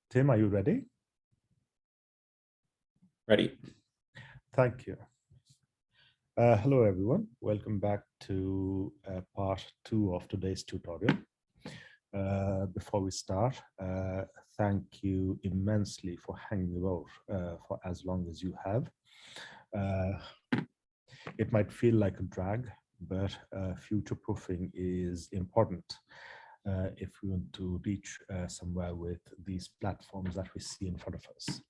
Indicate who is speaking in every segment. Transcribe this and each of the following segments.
Speaker 1: Tim, are you ready?
Speaker 2: Ready.
Speaker 1: Thank you. Hello, everyone. Welcome back to part 2 of today's tutorial. Before we start, thank you immensely for hanging out for as long as you have. It might feel like a drag, but future-proofing is important if we want to reach somewhere with these platforms that we see in front of us.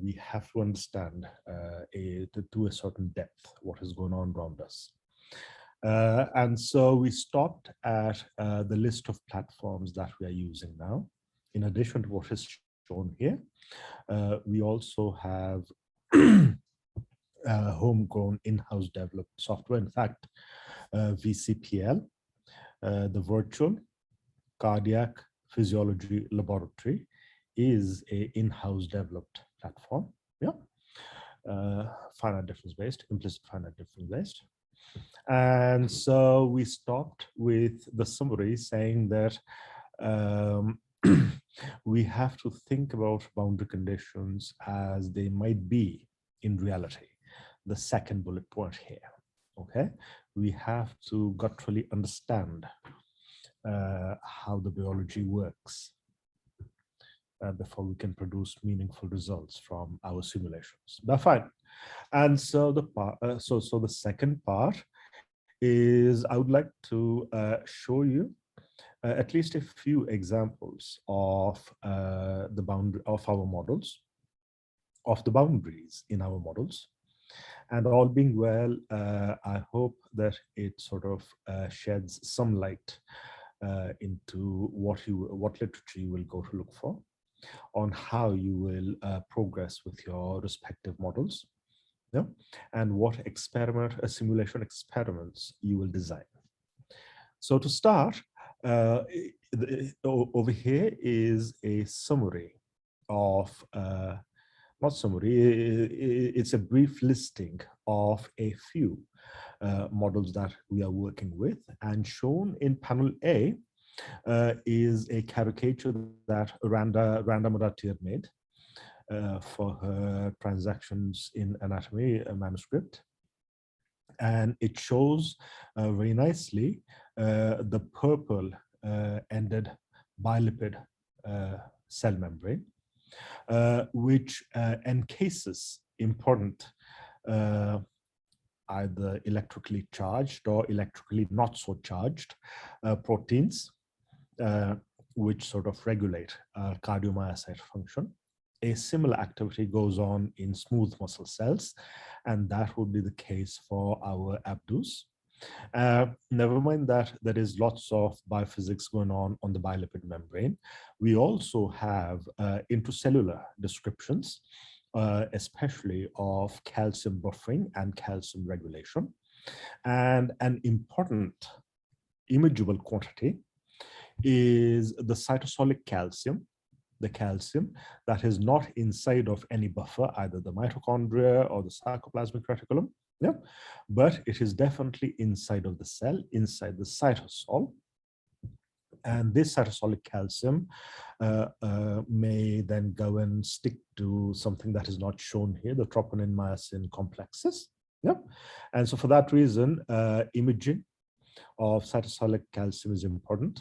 Speaker 1: We have to understand to a certain depth what is going on around us. And so we stopped at the list of platforms that we are using now. In addition to what is shown here, we also have homegrown in-house developed software. In fact, VCPL, the Virtual Cardiac Physiology Laboratory, is a in-house developed platform. Finite difference based, implicit finite difference based. And so we stopped with the summary saying that we have to think about boundary conditions as they might be in reality. The second bullet point here, okay? We have to gutturally understand how the biology works before we can produce meaningful results from our simulations. But fine. And so the the second part is I would like to show you at least a few examples of the boundary of our models, of the boundaries in our models. And all being well, I hope that it sort of sheds some light into what literature you will go to look for, on how you will progress with your respective models, and what simulation experiments you will design. So to start, over here is a summary of, not summary, it's a brief listing of a few models that we are working with, and shown in panel A is a caricature that Randa Murati had made for her Transactions in Anatomy manuscript. And it shows very nicely the purple ended bilipid cell membrane, which encases important either electrically charged or electrically not so charged proteins, which sort of regulate cardiomyocyte function. A similar activity goes on in smooth muscle cells, and that would be the case for our abducens. Never mind that there is lots of biophysics going on the bilipid membrane. We also have intracellular descriptions, especially of calcium buffering and calcium regulation. And an important imageable quantity is the cytosolic calcium, the calcium that is not inside of any buffer, either the mitochondria or the sarcoplasmic reticulum, but it is definitely inside of the cell, inside the cytosol. And this cytosolic calcium may then go and stick to something that is not shown here, the troponin-myosin complexes. And so for that reason, imaging of cytosolic calcium is important.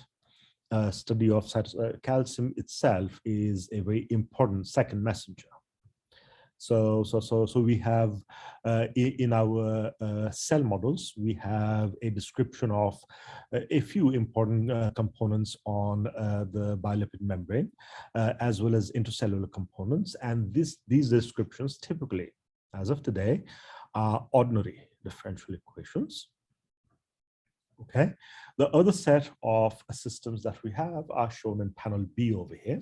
Speaker 1: Study of calcium itself is a very important second messenger. So we have in our cell models, we have a description of a few important components on the bilipid membrane, as well as intracellular components. And these descriptions typically, as of today, are ordinary differential equations. Okay, the other set of systems that we have are shown in panel B over here.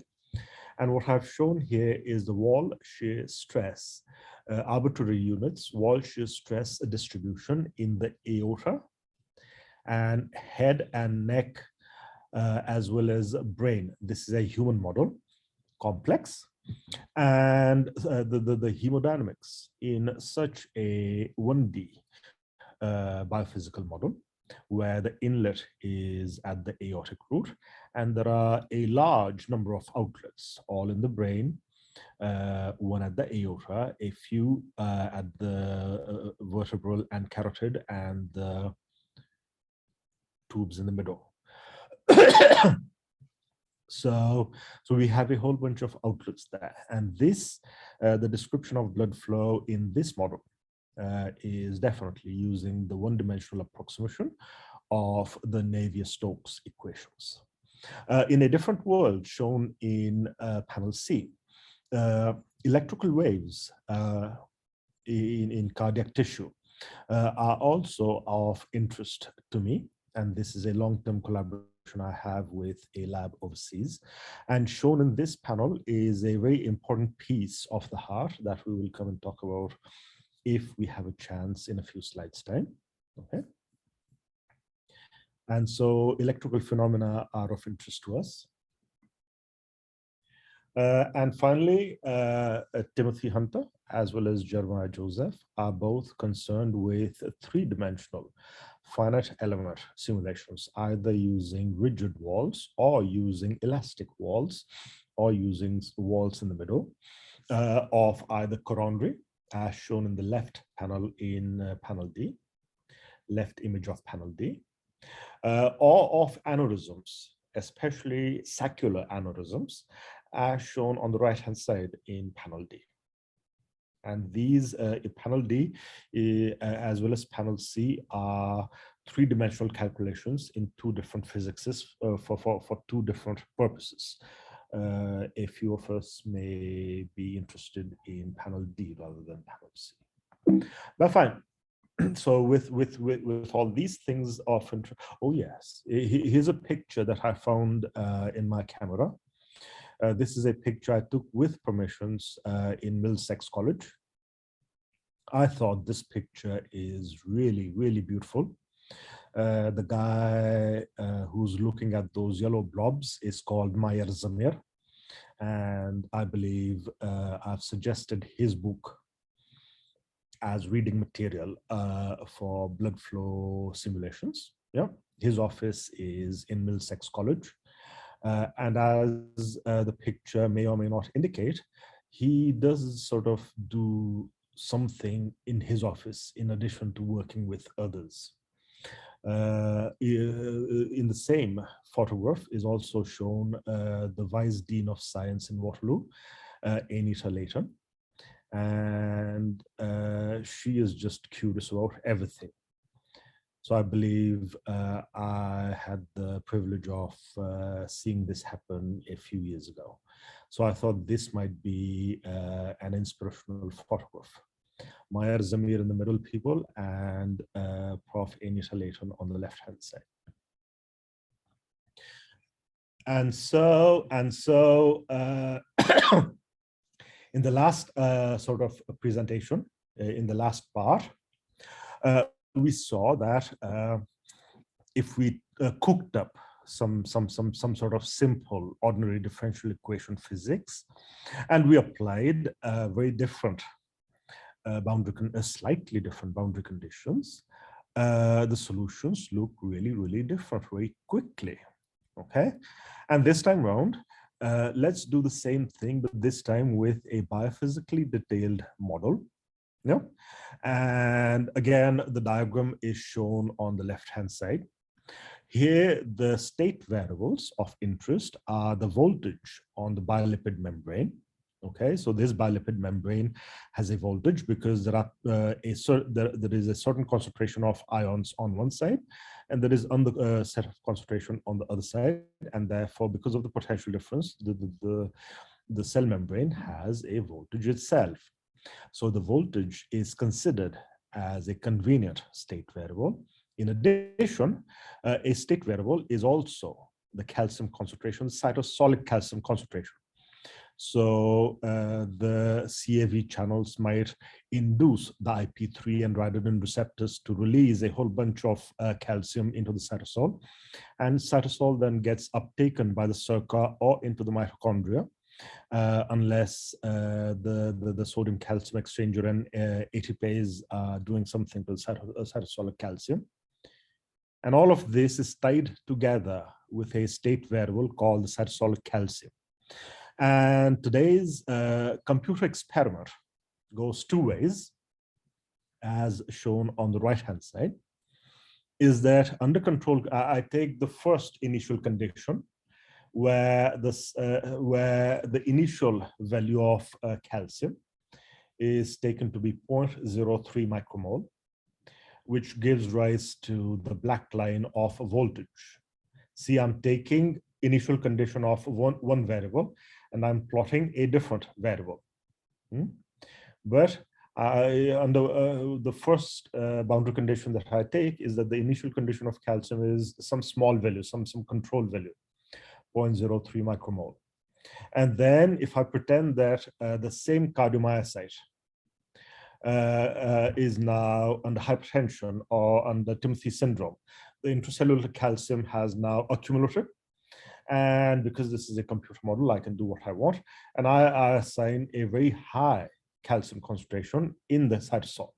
Speaker 1: And what I've shown here is the wall shear stress, arbitrary units, wall shear stress distribution in the aorta and head and neck, as well as brain. This is a human model, complex. And the hemodynamics in such a 1D biophysical model. where the inlet is at the aortic root, and there are a large number of outlets, all in the brain, one at the aorta, a few at the vertebral and carotid, and the tubes in the middle. So we have a whole bunch of outlets there, and this, the description of blood flow in this model is definitely using the one-dimensional approximation of the Navier-Stokes equations. In a different world shown in panel C, electrical waves in cardiac tissue are also of interest to me, and this is a long-term collaboration I have with a lab overseas. And shown in this panel is a very important piece of the heart that we will come and talk about if we have a chance in a few slides' time. Okay. And so electrical phenomena are of interest to us. And finally, Timothy Hunter, as well as Jeremiah Joseph, are both concerned with three-dimensional finite element simulations, either using rigid walls or using elastic walls or using walls in the middle of either coronary, as shown in the left panel in panel D, left image of panel D, or of aneurysms, especially saccular aneurysms, as shown on the right-hand side in panel D. And these, panel D, as well as panel C, are three-dimensional calculations in two different physics for two different purposes. A few of us may be interested in panel D rather than panel C. But fine. So with all these things of interest, oh yes, here's a picture that I found in my camera. This is a picture I took with permissions in Middlesex College. I thought this picture is really, really beautiful. The guy who's looking at those yellow blobs is called Mayer Zamir. And I believe I've suggested his book as reading material for blood flow simulations. Yeah, his office is in Middlesex College. And as the picture may or may not indicate, he does sort of do something in his office in addition to working with others. In the same photograph is also shown the Vice Dean of Science in Waterloo, Anita Layton. And she is just curious about everything. So I believe I had the privilege of seeing this happen a few years ago. So I thought this might be an inspirational photograph. Mayer Zamir in the middle, people, and Prof. Anita Layton on the left-hand side. And so in the last sort of presentation, in the last part, we saw that if we cooked up some sort of simple ordinary differential equation physics, and we applied very different slightly different boundary conditions, the solutions look really, really different very quickly. Okay, and this time around, let's do the same thing, but this time with a biophysically detailed model. Yeah, and again, the diagram is shown on the left-hand side. Here, the state variables of interest are the voltage on the bilipid membrane. Okay, so this bilipid membrane has a voltage because there are there is a certain concentration of ions on one side, and there is another set of concentration on the other side, and therefore, because of the potential difference, the cell membrane has a voltage itself. So the voltage is considered as a convenient state variable. In addition, a state variable is also the calcium concentration, the cytosolic calcium concentration. So the CAV channels might induce the IP3 and ribosome receptors to release a whole bunch of calcium into the cytosol, and cytosol then gets uptaken by the circa or into the mitochondria, unless the sodium calcium exchanger and ATPase are doing something to cytosolic calcium. And all of this is tied together with a state variable called the cytosolic calcium. And today's computer experiment goes two ways, as shown on the right-hand side, is that under control, I take the first initial condition where the initial value of calcium is taken to be 0.03 micromole, which gives rise to the black line of voltage. See, I'm taking initial condition of one variable, and I'm plotting a different variable. But under the first boundary condition that I take is that the initial condition of calcium is some small value, some control value, 0.03 micromole. And then if I pretend that the same cardiomyocyte is now under hypertension or under Timothy syndrome, the intracellular calcium has now accumulated. And because this is a computer model, I can do what I want. And I assign a very high calcium concentration in the cytosol.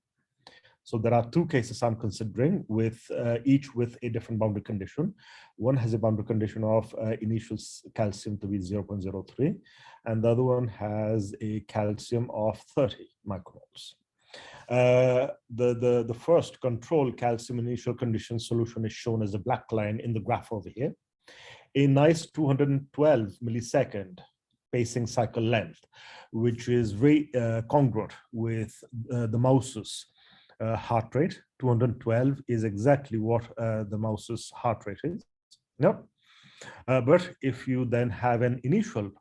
Speaker 1: So there are two cases I'm considering, with each with a different boundary condition. One has a boundary condition of initial calcium to be 0.03, and the other one has a calcium of 30 micromoles. The first control calcium initial condition solution is shown as a black line in the graph over here. A nice 212 millisecond pacing cycle length, which is very congruent with the mouse's heart rate. 212 is exactly what the mouse's heart rate is. Yep. But if you then have an initial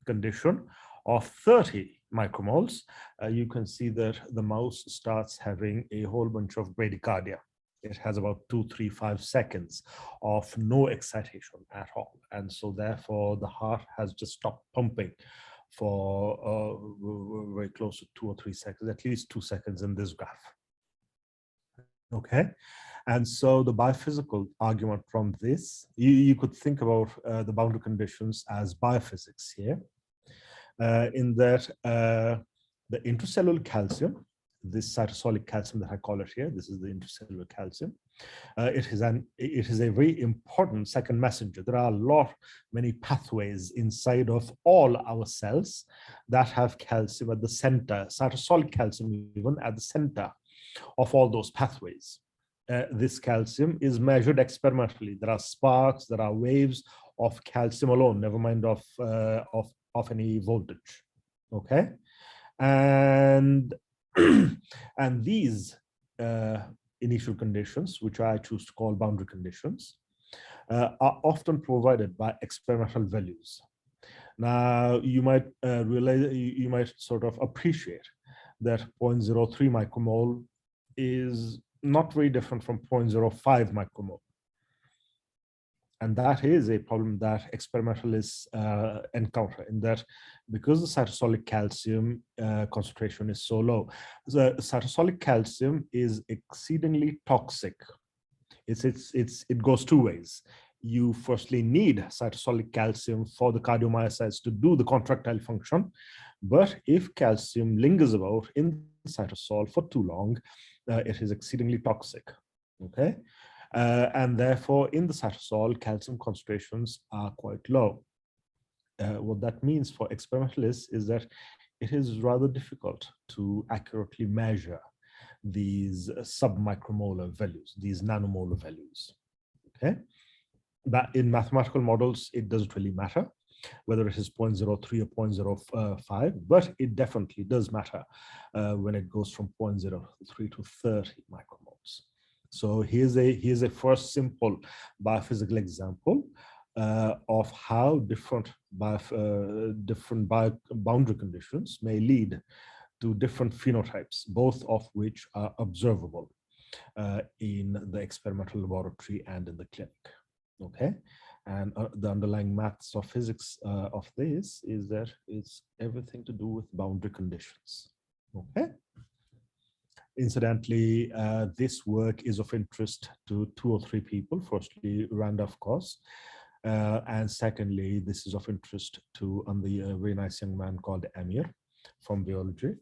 Speaker 1: condition of 30 micromoles, you can see that the mouse starts having a whole bunch of bradycardia. It has about 2, 3, 5 seconds of no excitation at all. And so therefore the heart has just stopped pumping for very close to 2 or 3 seconds, at least 2 seconds in this graph. Okay. And so the biophysical argument from this, you could think about the boundary conditions as biophysics here, in that the intracellular calcium, this cytosolic calcium that I call it here, this is the intracellular calcium. It is a very important second messenger. There are many pathways inside of all our cells that have calcium at the center, cytosolic calcium even at the center of all those pathways. This calcium is measured experimentally. There are sparks, there are waves of calcium alone, never mind of any voltage. Okay, and and these initial conditions, which I choose to call boundary conditions, are often provided by experimental values. Now, you might realize, you might sort of appreciate that 0.03 micromole is not very different from 0.05 micromole. And that is a problem that experimentalists encounter, in that because the cytosolic calcium concentration is so low, the cytosolic calcium is exceedingly toxic. It goes two ways. You firstly need cytosolic calcium for the cardiomyocytes to do the contractile function. But if calcium lingers about in the cytosol for too long, it is exceedingly toxic. Okay. And therefore, in the cytosol, calcium concentrations are quite low. What that means for experimentalists is that it is rather difficult to accurately measure these submicromolar values, these nanomolar values. Okay, but in mathematical models, it doesn't really matter whether it is 0.03 or 0.05, but it definitely does matter when it goes from 0.03 to 30 micromoles. So here's a first simple biophysical example of how different boundary conditions may lead to different phenotypes, both of which are observable in the experimental laboratory and in the clinic. Okay, and the underlying maths of physics of this is that it's everything to do with boundary conditions. Okay. Incidentally, this work is of interest to 2 or 3 people. Firstly, Randa, of course, and secondly, this is of interest to a very nice young man called Amir from biology.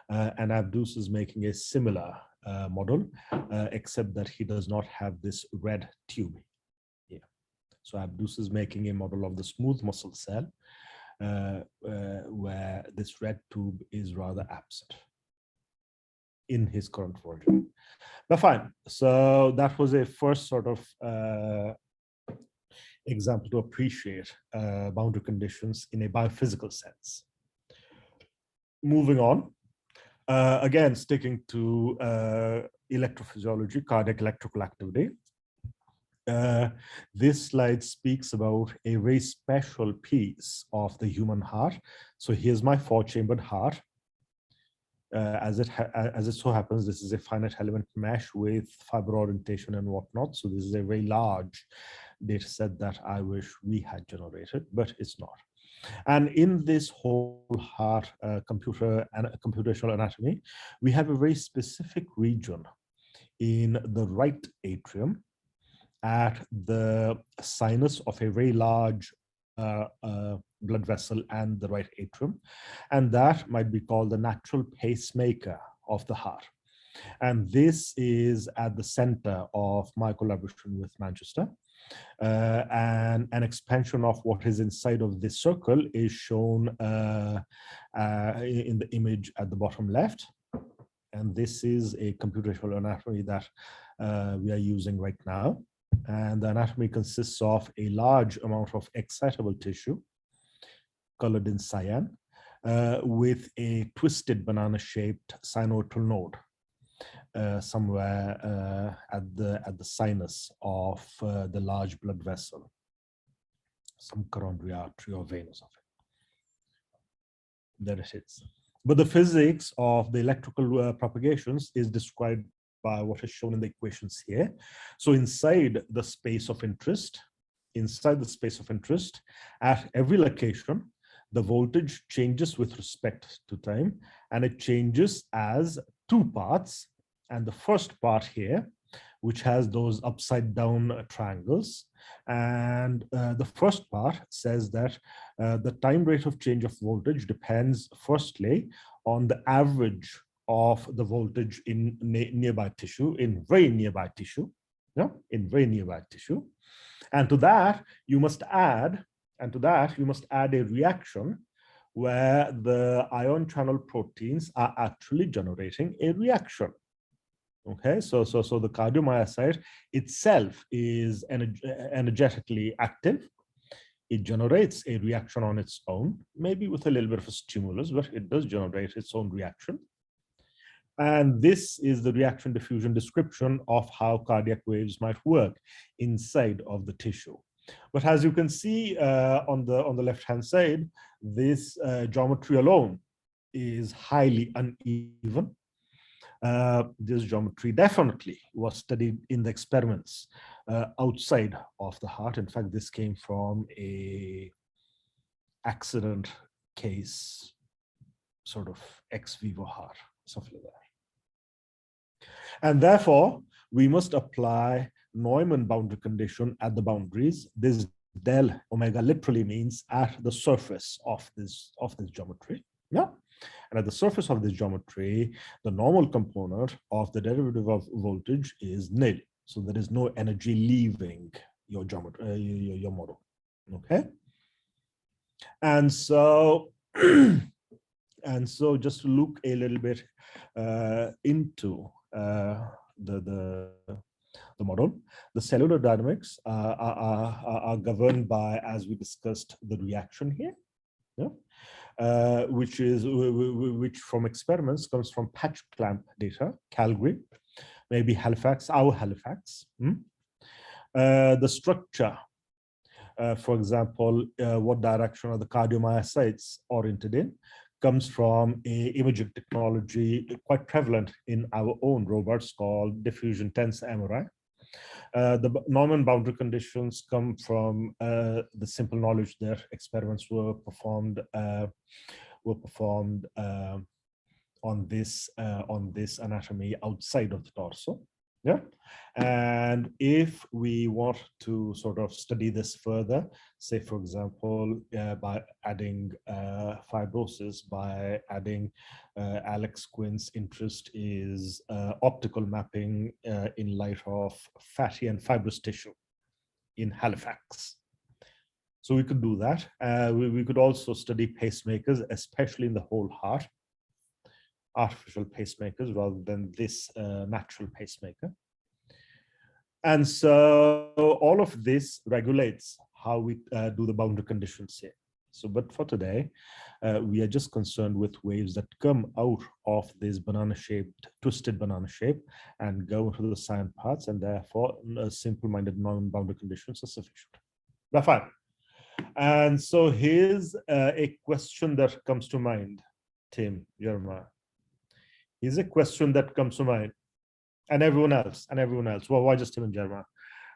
Speaker 1: And Abdus is making a similar model, except that he does not have this red tube here. So Abdus is making a model of the smooth muscle cell where this red tube is rather absent in his current version. But fine, so that was a first sort of example to appreciate boundary conditions in a biophysical sense. Moving on, again, sticking to electrophysiology, cardiac electrical activity. This slide speaks about a very special piece of the human heart. So here's my 4-chambered heart. As it so happens, this is a finite element mesh with fiber orientation and whatnot. So this is a very large data set that I wish we had generated, but it's not. And in this whole heart computational anatomy, we have a very specific region in the right atrium at the sinus of a very large blood vessel and the right atrium. And that might be called the natural pacemaker of the heart. And this is at the center of my collaboration with Manchester. And an expansion of what is inside of this circle is shown in the image at the bottom left. And this is a computational anatomy that we are using right now. And the anatomy consists of a large amount of excitable tissue colored in cyan with a twisted banana-shaped sinoatrial node somewhere at the sinus of the large blood vessel, some coronary artery or venous of it. There it is. But the physics of the electrical propagations is described by what is shown in the equations here. So inside the space of interest, at every location, the voltage changes with respect to time, and it changes as two parts. And the first part here, which has those upside down triangles, and the first part says that the time rate of change of voltage depends firstly on the average of the voltage in nearby tissue, in very nearby tissue. And to that you must add a reaction where the ion channel proteins are actually generating a reaction. Okay, so the cardiomyocyte itself is energetically active. It generates a reaction on its own, maybe with a little bit of a stimulus, but it does generate its own reaction. And this is the reaction diffusion description of how cardiac waves might work inside of the tissue. But as you can see on the left-hand side, this geometry alone is highly uneven. This geometry definitely was studied in the experiments outside of the heart. In fact, this came from a accident case, sort of ex vivo heart, something like that. And therefore, we must apply Neumann boundary condition at the boundaries. This del omega literally means at the surface of this geometry. Yeah. And at the surface of this geometry, the normal component of the derivative of voltage is nil. So there is no energy leaving your geometry, your model. Okay. And so, just to look a little bit into the model, the cellular dynamics are governed by, as we discussed, the reaction here. Yeah. Which from experiments comes from patch clamp data, Calgary, maybe Halifax, our Halifax. The structure, for example, what direction are the cardiomyocytes oriented in, comes from a imaging technology quite prevalent in our own robots called diffusion tense MRI. The Neumann boundary conditions come from the simple knowledge that experiments were performed on this anatomy outside of the torso. Yeah. And if we want to sort of study this further, say, for example, by adding fibrosis, by adding Alex Quinn's interest is optical mapping in light of fatty and fibrous tissue in Halifax. So we could do that. We could also study pacemakers, especially in the whole heart, artificial pacemakers rather than this natural pacemaker. And so all of this regulates how we do the boundary conditions here. So, but for today, we are just concerned with waves that come out of this banana-shaped, twisted banana shape and go into the Sine parts, and therefore simple-minded non-boundary conditions are sufficient. That's fine. And so here's a question that comes to mind, Tim, Jeremiah. Here's a question that comes to mind. And everyone else. Well, why just Tim and Jeremiah?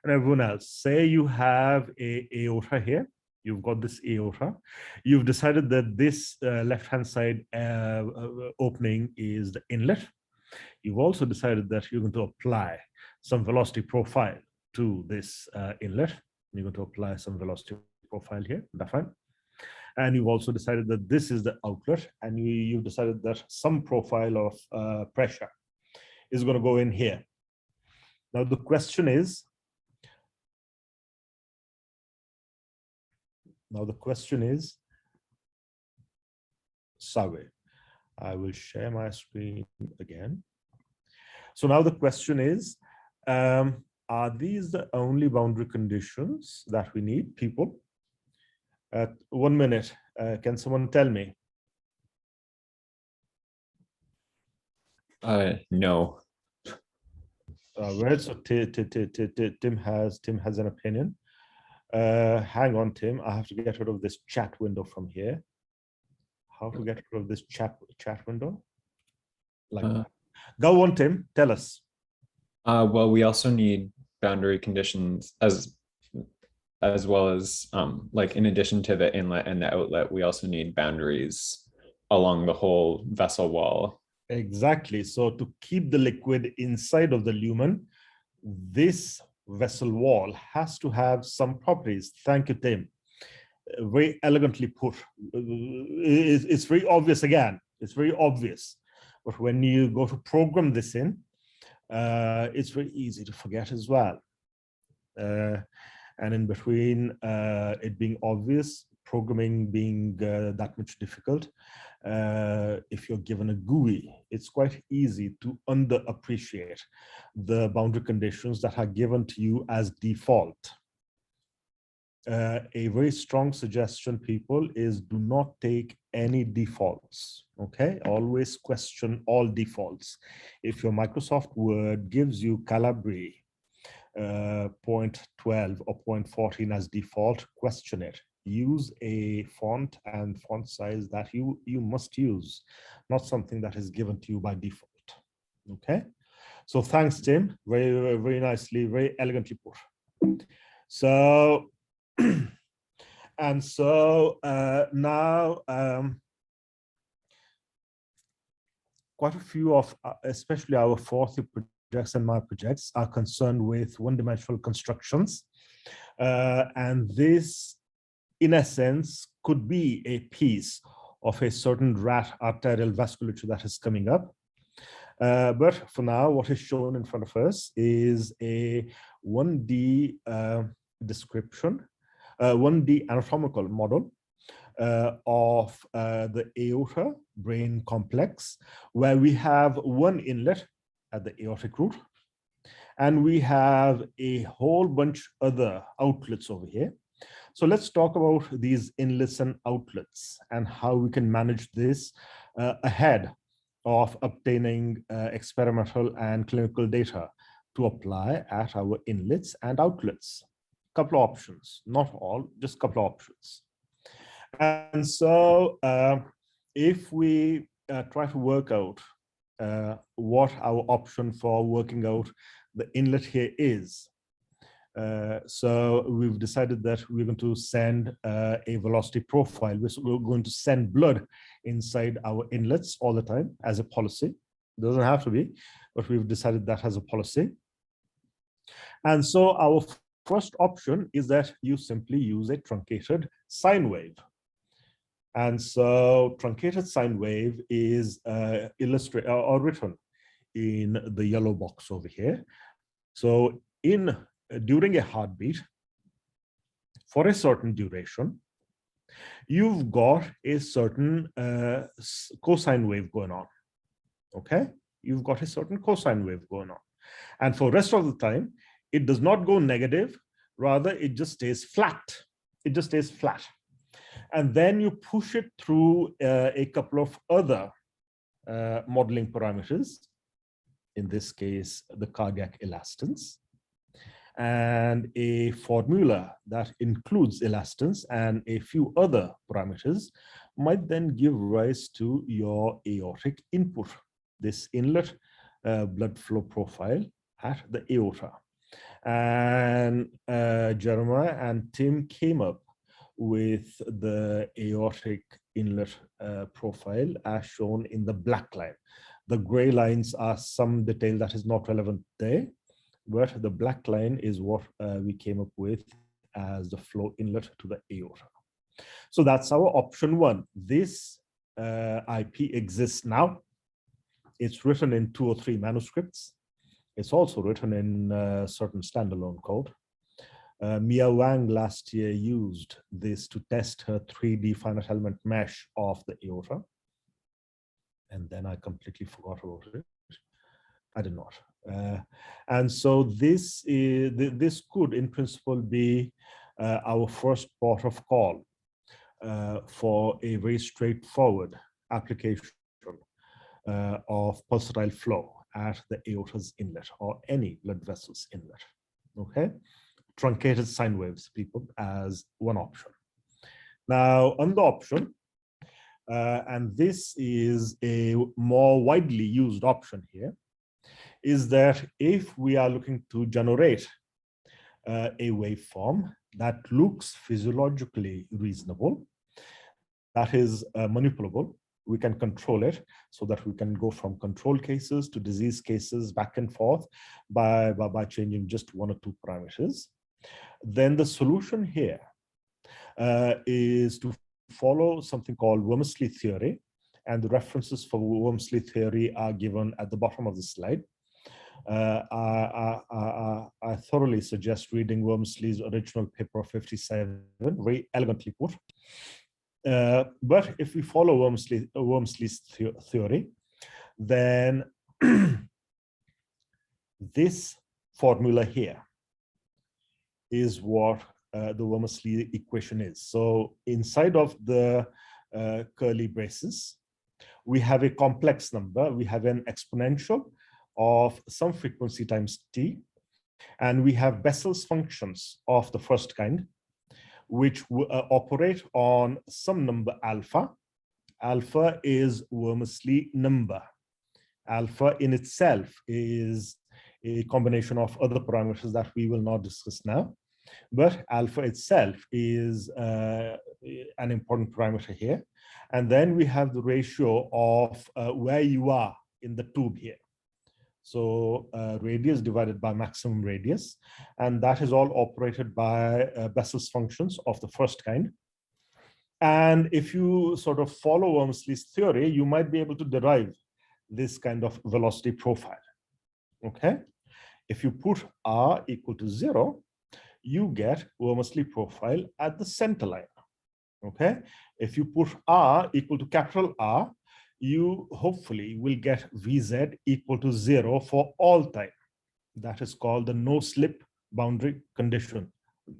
Speaker 1: And everyone else. Say you have a aorta here. You've got this aorta. You've decided that this left-hand side opening is the inlet. You've also decided that you're going to apply some velocity profile to this inlet. You're going to apply some velocity profile here. That's fine. And you've also decided that this is the outlet, and you've decided that some profile of pressure is going to go in here. Now the question is, sorry, I will share my screen again. So now the question is, are these the only boundary conditions that we need, people? 1 minute, can someone tell me?
Speaker 2: No.
Speaker 1: Well, so Tim has an opinion. Hang on, Tim. I have to get rid of this chat window from here. How to get rid of this chat window? Like that. Go on, Tim. Tell us.
Speaker 2: Well, we also need boundary conditions as well as like in addition to the inlet and the outlet, we also need boundaries along the whole vessel wall.
Speaker 1: Exactly. So to keep the liquid inside of the lumen, this vessel wall has to have some properties. Thank you, Tim. Very elegantly put. It's very obvious again. It's very obvious. But when you go to program this in, it's very easy to forget as well. And in between it being obvious, programming being that much difficult, if you're given a GUI, it's quite easy to underappreciate the boundary conditions that are given to you as default. A very strong suggestion, people, is do not take any defaults, okay? Always question all defaults. If your Microsoft Word gives you Calibri 0.12 or 0.14 as default, question it. Use a font and font size that you must use, not something that is given to you by default. Okay, so thanks, Tim. Very, very nicely, very elegantly put. So and so now quite a few of especially our fourth projects and my projects are concerned with one-dimensional constructions, and this in essence could be a piece of a certain rat arterial vasculature that is coming up. But for now, what is shown in front of us is a 1D description, 1D anatomical model of the aorta brain complex, where we have one inlet at the aortic root, and we have a whole bunch other outlets over here. So let's talk about these inlets and outlets and how we can manage this ahead of obtaining experimental and clinical data to apply at our inlets and outlets. Couple of options, not all, just a couple of options. And so if we try to work out what our option for working out the inlet here is, so we've decided that we're going to send a velocity profile. We're going to send blood inside our inlets all the time as a policy. It doesn't have to be, but we've decided that as a policy. And so our first option is that you simply use a truncated sine wave. And so truncated sine wave is illustrated or written in the yellow box over here. So during a heartbeat, for a certain duration, you've got a certain cosine wave going on. Okay, you've got a certain cosine wave going on, and for the rest of the time, it does not go negative. Rather, it just stays flat. It just stays flat, and then you push it through a couple of other modeling parameters. In this case, the cardiac elastance, and a formula that includes elastance and a few other parameters might then give rise to your aortic input, this inlet blood flow profile at the aorta. And Jeremiah and Tim came up with the aortic inlet profile as shown in the black line. The gray lines are some detail that is not relevant there, but the black line is what we came up with as the flow inlet to the aorta. So that's our option one. This IP exists now. It's written in 2 or 3 manuscripts. It's also written in certain standalone code. Mia Wang last year used this to test her 3D finite element mesh of the aorta. And then I completely forgot about it. I did not. And so this could, in principle, be our first port of call for a very straightforward application of pulsatile flow at the aorta's inlet or any blood vessel's inlet. Okay, truncated sine waves, people, as one option. Now, another option, and this is a more widely used option here, is that if we are looking to generate a waveform that looks physiologically reasonable, that is manipulable, we can control it so that we can go from control cases to disease cases back and forth by changing just 1 or 2 parameters. Then the solution here is to follow something called Vermicelli theory, and the references for Vermicelli theory are given at the bottom of the slide. I thoroughly suggest reading Vermicelli's original paper of 57, very elegantly put. But if we follow Vermicelli's theory, then this formula here is what the Vermicelli equation is. So inside of the curly braces, we have a complex number. We have an exponential of some frequency times t, and we have Bessel's functions of the first kind, which operate on some number alpha. Alpha is Vermicelli number. Alpha in itself is a combination of other parameters that we will not discuss now, but alpha itself is an important parameter here. And then we have the ratio of where you are in the tube here. So radius divided by maximum radius, and that is all operated by Bessel's functions of the first kind. And if you sort of follow Vermicelli's theory, you might be able to derive this kind of velocity profile. Okay, if you put r equal to 0, you get Vermicelli profile at the center line. Okay, if you put r equal to capital R, you hopefully will get Vz equal to 0 for all time. That is called the no-slip boundary condition,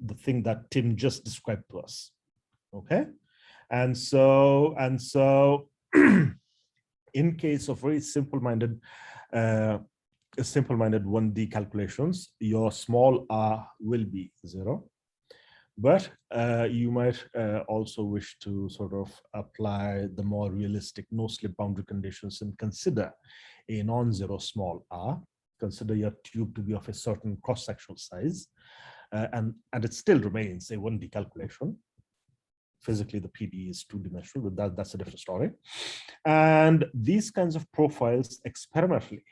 Speaker 1: the thing that Tim just described to us. Okay, and so in case of very simple-minded 1D calculations, your small r will be 0. But you might also wish to sort of apply the more realistic no-slip boundary conditions and consider a non-zero small r. Consider your tube to be of a certain cross-sectional size, and it still remains a 1D calculation. Physically, the PD is 2-dimensional, but that's a different story. And these kinds of profiles experimentally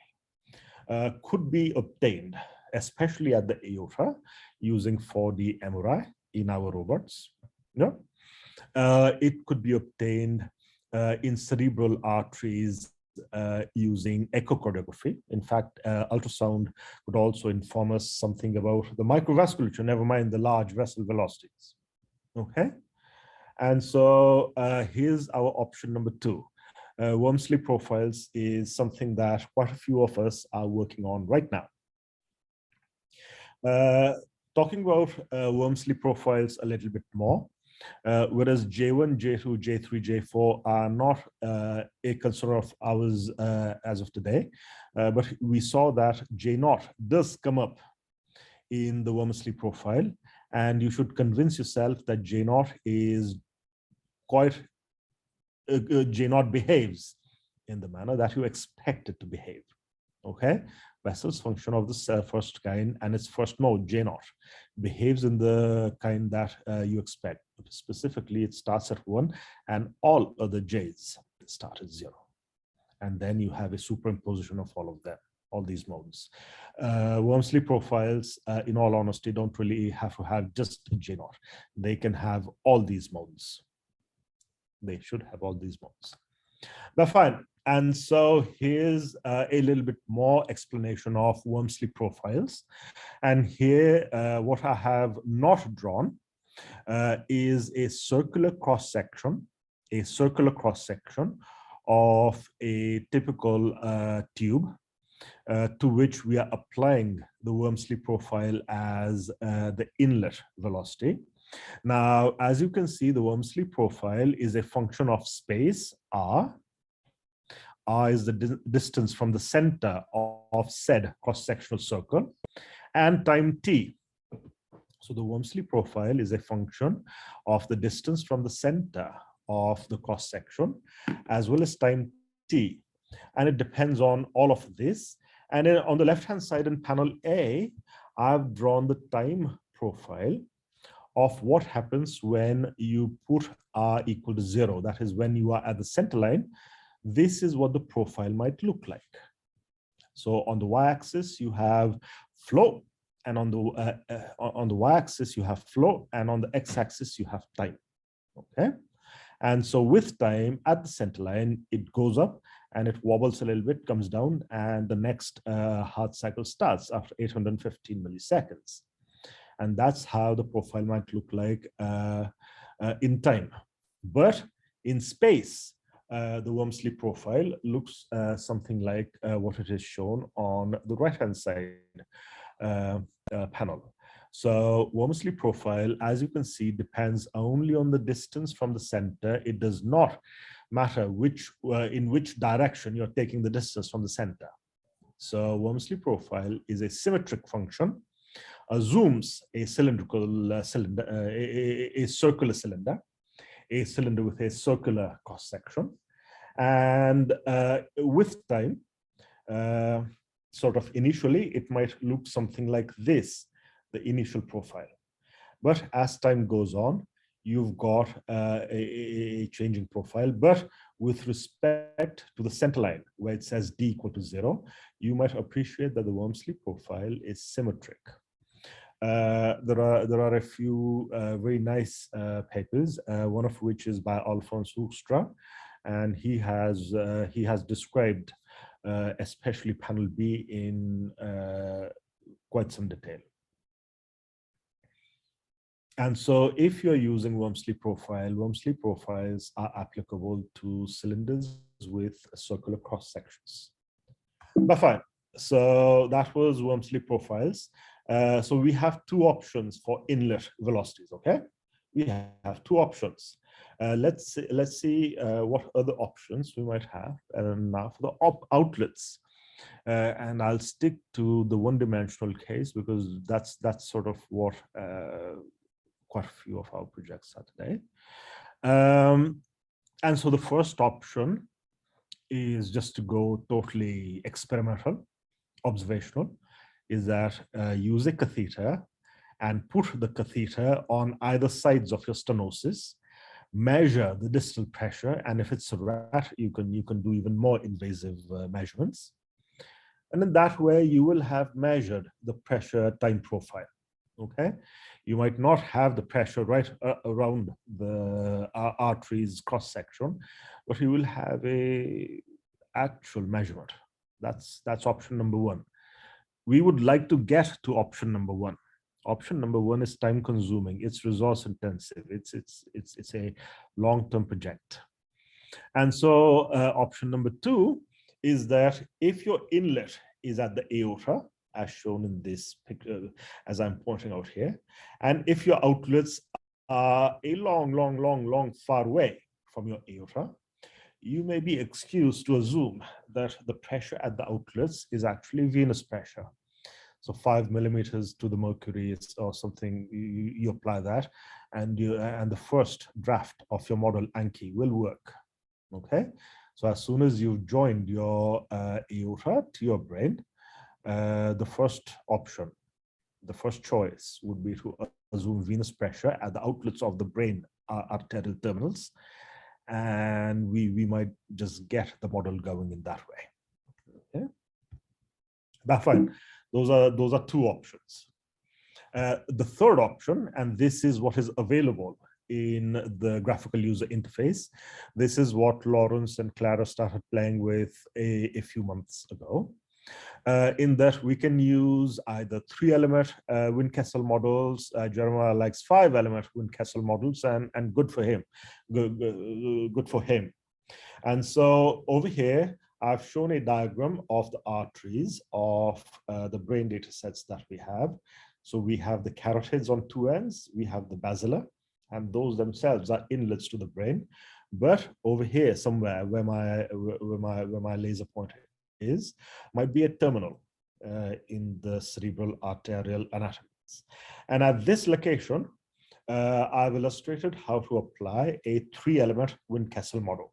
Speaker 1: could be obtained especially at the aorta, using 4D MRI in our robots. Yeah. It could be obtained in cerebral arteries using echocardiography. In fact, ultrasound could also inform us something about the microvasculature, never mind the large vessel velocities. Okay. And so here's our option number 2. Wormsley profiles is something that quite a few of us are working on right now. Talking about Wormsley profiles a little bit more, whereas J1, J2, J3, J4 are not a concern of ours as of today, but we saw that J0 does come up in the Wormsley profile, and you should convince yourself that J0 is quite, J0 behaves in the manner that you expect it to behave. Okay, Bessel's function of the first kind and its first mode, J0, behaves in the kind that you expect. Specifically, it starts at 1 and all other J's start at 0. And then you have a superimposition of all of them, all these modes. Wormsley profiles, in all honesty, don't really have to have just J0. They can have all these modes. They should have all these modes. But fine. And so here's a little bit more explanation of Wormsley profiles. And here, what I have not drawn is a circular cross-section of a typical tube to which we are applying the Wormsley profile as the inlet velocity. Now, as you can see, the Wormsley profile is a function of space, r. R is the distance from the center of said cross-sectional circle, and time t. So the Wormsley profile is a function of the distance from the center of the cross-section, as well as time t. And it depends on all of this. And then on the left-hand side in panel A, I've drawn the time profile of what happens when you put r equal to 0. That is when you are at the center line. This is what the profile might look like. So on the y-axis, you have flow, and on the y-axis, you have flow, and on the x-axis, you have time. Okay. And so with time at the center line, it goes up and it wobbles a little bit, comes down, and the next heart cycle starts after 815 milliseconds. And that's how the profile might look like in time. But in space, the Wormsley profile looks something like what it is shown on the right-hand side panel. So Wormsley profile, as you can see, depends only on the distance from the center. It does not matter in which direction you're taking the distance from the center. So Wormsley profile is a symmetric function, assumes a cylindrical cylinder, a circular cylinder, a cylinder with a circular cross-section, and with time, sort of initially, it might look something like this, the initial profile. But as time goes on, you've got a changing profile. But with respect to the center line, where it says d equal to 0, you might appreciate that the Wormsley profile is symmetric. There are a few very nice papers, one of which is by Alphonse Hoekstra, and he has described especially panel B in quite some detail. And so if you're using Wormsley profile, Wormsley profiles are applicable to cylinders with circular cross sections. But fine, so that was Wormsley profiles. So we have two options for inlet velocities, okay? We have two options. Let's see what other options we might have. And now for the outlets. And I'll stick to the one-dimensional case because that's sort of what quite a few of our projects are today. And so the first option is just to go totally experimental, observational, is that use a catheter and put the catheter on either sides of your stenosis, measure the distal pressure, and if it's a rat, you can do even more invasive measurements. And in that way, you will have measured the pressure time profile. Okay, you might not have the pressure right around the artery's cross section, but you will have a actual measurement. That's option number one. We would like to get to option number one. Option number one is time consuming. It's resource intensive. It's a long-term project. And so option number two is that if your inlet is at the aorta, as shown in this picture, as I'm pointing out here, and if your outlets are a long, far away from your aorta, you may be excused to assume that the pressure at the outlets is actually venous pressure. So 5 millimeters to the mercury or something, you apply that, and the first draft of your model Anki will work. Okay, so as soon as you've joined your aorta to your brain, the first option, the first choice would be to assume venous pressure at the outlets of the brain arterial terminals, and we might just get the model going in that way. Okay, that's fine. Those are two options. The third option, and this is what is available in the graphical user interface. This is what Lawrence and Clara started playing with a few months ago. In that we can use either 3-element Wynne-Kessel models. Jeremiah likes 5-element Wynne-Kessel models, and good for him. Good for him. And so over here, I've shown a diagram of the arteries of the brain data sets that we have. So we have the carotids on two ends, we have the basilar, and those themselves are inlets to the brain. But over here, somewhere where my laser pointer is, might be a terminal in the cerebral arterial anatomies. And at this location, I've illustrated how to apply a 3-element Wynne-Kessel model,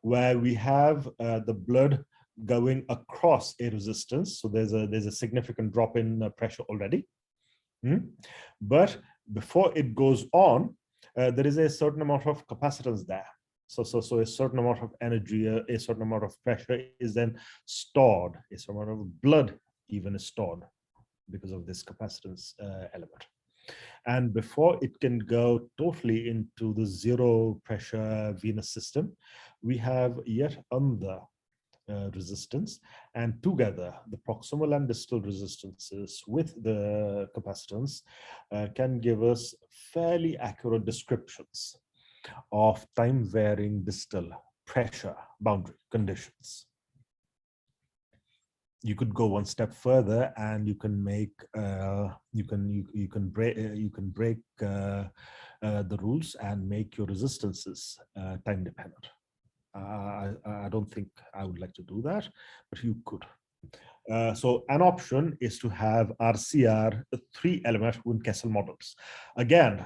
Speaker 1: where we have the blood going across a resistance. So there's a significant drop in pressure already. But before it goes on, there is a certain amount of capacitance there. So a certain amount of energy, a certain amount of pressure is then stored. A certain amount of blood even is stored because of this capacitance element. And before it can go totally into the zero pressure venous system, we have yet another resistance, and together the proximal and distal resistances with the capacitance can give us fairly accurate descriptions of time varying distal pressure boundary conditions. You could go one step further, and you can make you can break the rules and make your resistances time dependent. I don't think I would like to do that, but you could. So an option is to have RCR 3-element Wynne-Kessel models. Again,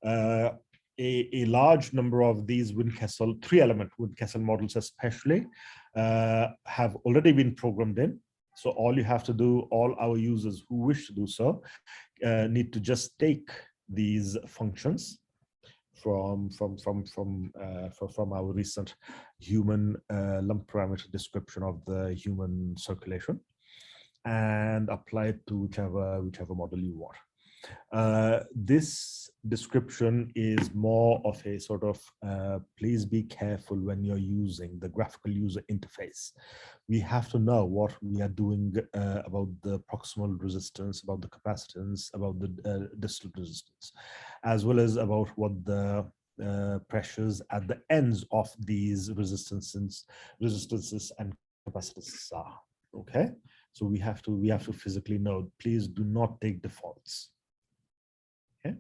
Speaker 1: a large number of these Wynne-Kessel 3-element Wynne-Kessel models especially have already been programmed in. So all you have to do, all our users who wish to do so, need to just take these functions from our recent human lump parameter description of the human circulation and apply it to whichever model you want. This description is more of a sort of please be careful when you're using the graphical user interface. We have to know what we are doing about the proximal resistance, about the capacitance, about the distal resistance, as well as about what the pressures at the ends of these resistances and capacitances are. Okay, so we have to physically know. Please do not take defaults. Okay,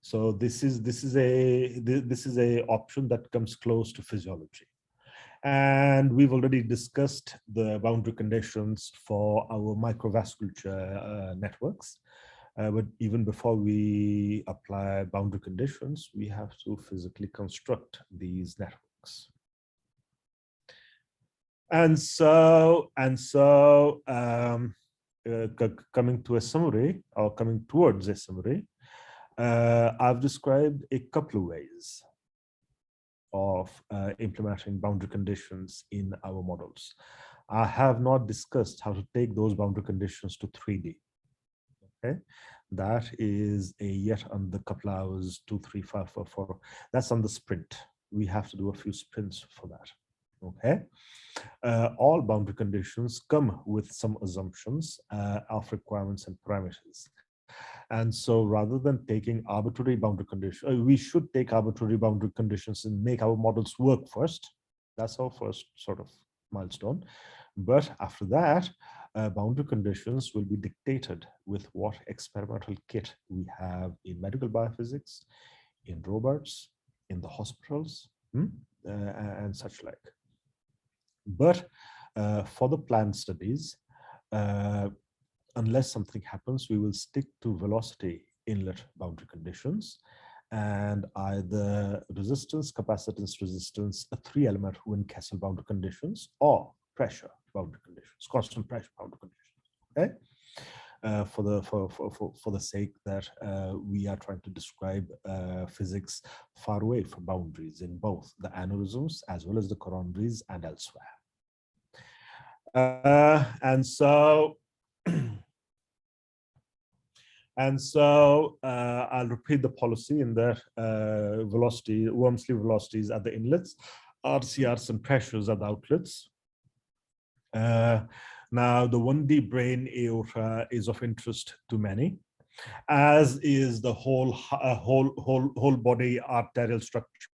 Speaker 1: so this is a option that comes close to physiology. And we've already discussed the boundary conditions for our microvasculature networks. But even before we apply boundary conditions, we have to physically construct these networks. And so coming to a summary, or coming towards a summary, I've described a couple of ways of implementing boundary conditions in our models. I have not discussed how to take those boundary conditions to 3D. Okay, that is a yet on the couple hours, 2, 3, 5, 4, 4. That's on the sprint. We have to do a few sprints for that. Okay, all boundary conditions come with some assumptions of requirements and parameters. And so rather than taking arbitrary boundary conditions, we should take arbitrary boundary conditions and make our models work first. That's our first sort of milestone. But after that, boundary conditions will be dictated with what experimental kit we have in medical biophysics, in robots, in the hospitals, and such like. But for the planned studies, unless something happens, we will stick to velocity inlet boundary conditions and either resistance, capacitance, resistance, a 3-element Wien-Kessel boundary conditions, or pressure boundary conditions, constant pressure boundary conditions. Okay, for the sake that we are trying to describe physics far away from boundaries in both the aneurysms as well as the coronaries and elsewhere. And so I'll repeat the policy in that Wormsley velocities at the inlets, RCRs and pressures at the outlets. Now, the 1D brain aorta is of interest to many, as is the whole body arterial structure.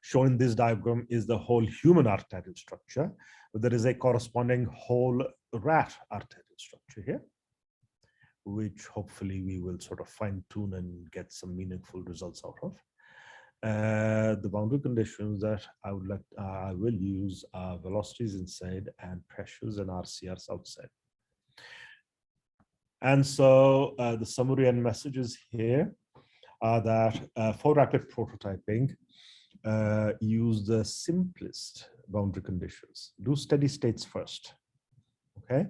Speaker 1: Shown in this diagram is the whole human arterial structure. There is a corresponding whole rat arterial structure here, which hopefully we will sort of fine tune and get some meaningful results out of. The boundary conditions that I will use are velocities inside and pressures and RCRs outside. And so the summary and messages here are that for rapid prototyping, use the simplest boundary conditions. Do steady states first. Okay.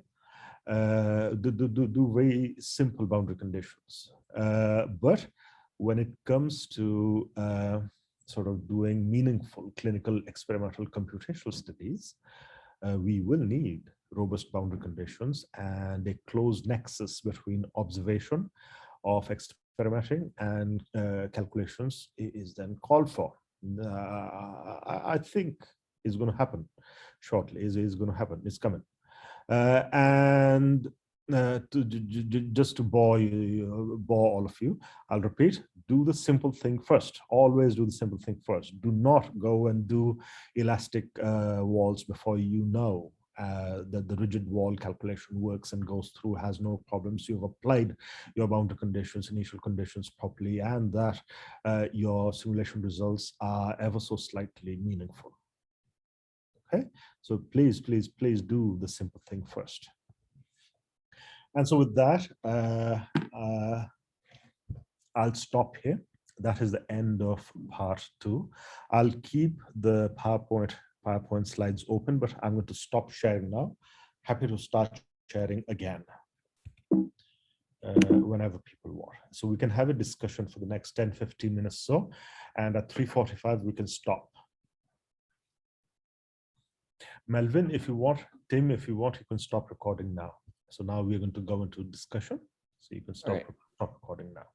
Speaker 1: Do very simple boundary conditions. But when it comes to sort of doing meaningful clinical experimental computational studies, we will need robust boundary conditions, and a close nexus between observation of experimenting and calculations is then called for. I think is going to happen shortly. Is going to happen. It's coming. Just to bore all of you, I'll repeat: do the simple thing first. Always do the simple thing first. Do not go and do elastic walls before you know that the rigid wall calculation works and goes through, has no problems. You've applied your boundary conditions, initial conditions properly, and that your simulation results are ever so slightly meaningful. Okay, so please do the simple thing first. And so with that, I'll stop here. That is the end of part 2. I'll keep the PowerPoint slides open, but I'm going to stop sharing now. Happy to start sharing again whenever people want. So we can have a discussion for the next 10-15 minutes so, and at 3:45 we can stop. Melvin, if you want, Tim, if you want, you can stop recording now. So now we're going to go into discussion. So you can stop recording now.